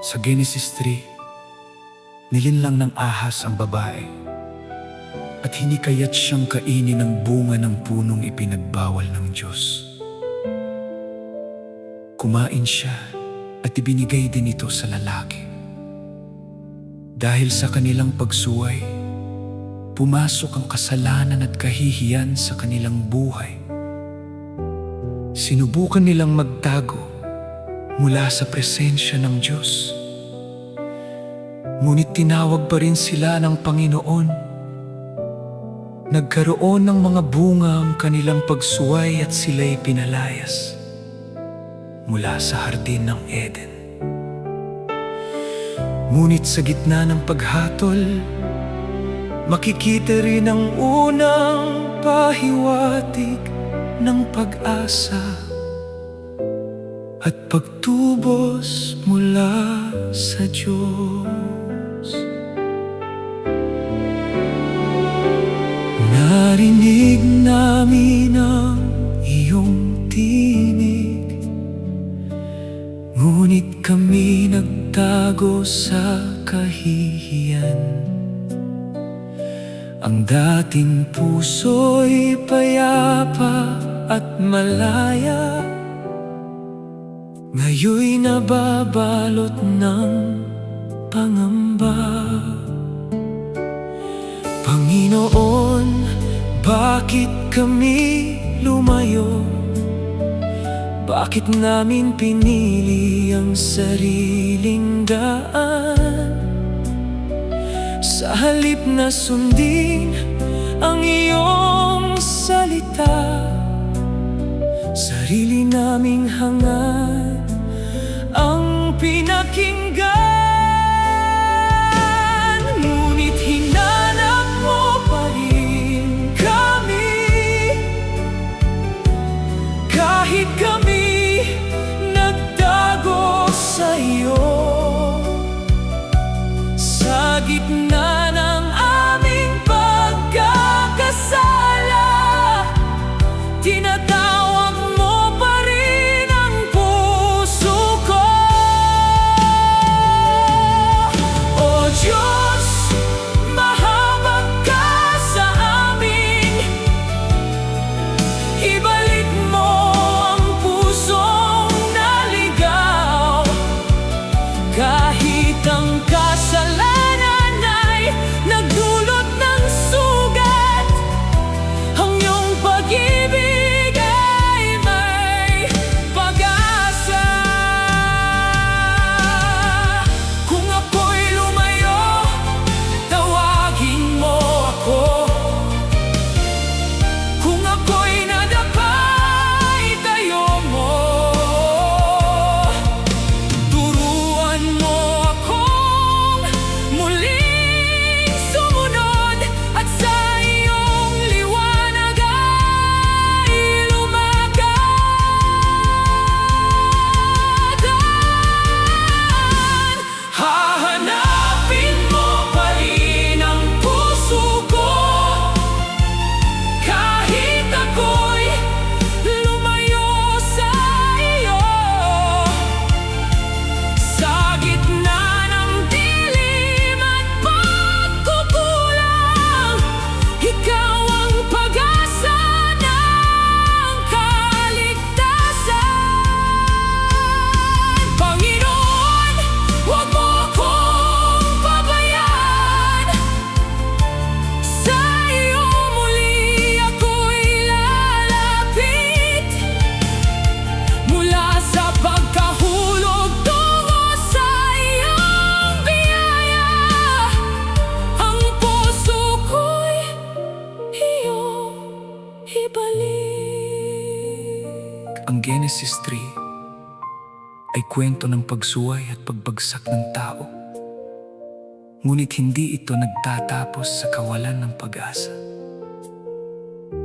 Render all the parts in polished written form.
Sa Genesis 3, nilinlang ng ahas ang babae at hinikayat siyang kainin ng bunga ng punong ipinagbawal ng Diyos. Kumain siya at ibinigay din ito sa lalaki. Dahil sa kanilang pagsuway, pumasok ang kasalanan at kahihiyan sa kanilang buhay. Sinubukan nilang magtago mula sa presensya ng Diyos. Ngunit tinawag pa rin sila ng Panginoon. Nagkaroon ng mga bunga ang kanilang pagsuway at sila'y pinalayas mula sa hardin ng Eden. Ngunit sa gitna ng paghatol, makikita rin ang unang pahiwatig ng pag-asa at pagtubos mula sa Diyos. Narinig namin ang iyong tinig, ngunit kami nagtago sa kahihiyan. Ang dating puso'y payapa at malaya, ngayon'y nababalot ng pangamba. Panginoon, bakit kami lumayo? Bakit namin pinili ang sariling daan? Sa halip na sundin ang iyong salita, sarili naming hangad ang pinakinggan. Ngunit hinanap mo pa rin kami, kahit kami nagtago sa iyo. Sa gitna ng aming pagkakasala, tinatawag mo pa rin ang puso ko. O Diyos, mahabag ka sa amin. Ibalik mo ang pusong naligaw. Kahit ang kasalanan ay nagdulot ng sugat, ang iyong pag-ibig ay may pag-asa. Kung ako'y lumayo, tawagin mo ako. Kung ako'y nadapa, itayo mo. Turuan mo akong muling sumunod at sa iyong liwanag ay lumagatan. Hahanapin mo pa rin ang puso ko, kahit ako'y lumayo sa iyo. Sa gitna ng dilim at pagkukulang, ikaw ang pag-asa ng kaligtasan. Panginoon, huwag mo akong pabayaan. Sa iyo muli ako'y lalapit, mula sa pagkahulog tungo sa iyong biyaya. Ang puso ko'y iyong ibalik. Ang Genesis 3 ay kwento ng pagsuway at pagbagsak ng tao. Ngunit hindi ito nagtatapos sa kawalan ng pag-asa.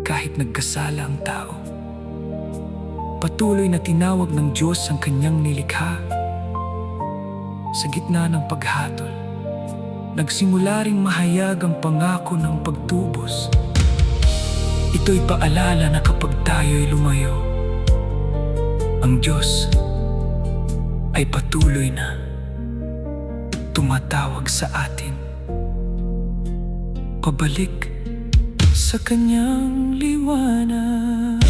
Kahit nagkasala ang tao, patuloy na tinawag ng Diyos ang kanyang nilikha. Sa gitna ng paghatol, nagsimula ring mahayag ang pangako ng pagtubos. Ito'y paalala na kapag tayo'y lumayo, ang Diyos ay patuloy na tumatawag sa atin pabalik sa kanyang liwanag.